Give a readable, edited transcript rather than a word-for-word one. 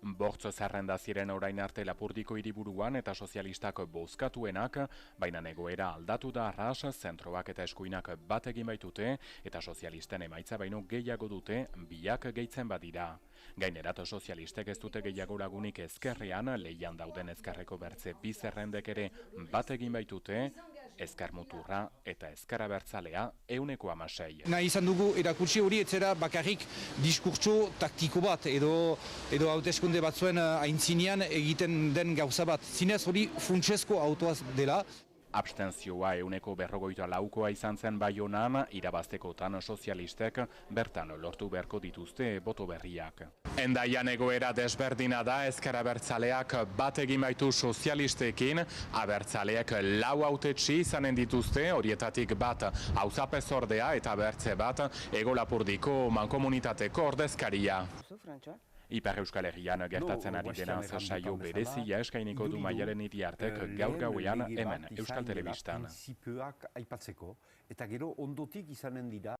Bortz zerrenda ziren orain arte Lapurdiko hiriburuan eta sozialistak bozkatuenak, baina egoera aldatu da arras, zentroak eta eskuinak bat egin baitute eta sozialisten emaitza baino gehiago dute biak gehitzen badira. Gainerat sozialistek ez dute gehiago lagunik ezkerrean, lehian dauden ezkerreko bertze bi zerrendek ere bat egin baitute, ezker muturra eta ezker abertzalea 6%. Nahi izan dugu erakutsi hori etzera bakarrik diskurtso taktiko bat edo hauteskunde batzuen aintzinean egiten den gauza bat. Zinez hori funtsezko autoaz dela. Abstentzioa 54%koa izan zen Baionan, irabaztekotan sozialistek bertan lortu beharko dituzte boto berriak. Hendaian egoera desberdina da, ezker abertzaleak bat egin baitu sozialistekin, abertzaleak 4 hautetsi izanen dituzte, horietatik bat auzapezordea eta bertze bat Hego Lapurdiko mankomunitateko ordezkaria. Ipar Euskal Herrian gertatzen ari denaz saio berezia eskainiko du Maialen Iriartek gaur gauean hemen Euskal Telebistan. Eta gero ondotik izanen dira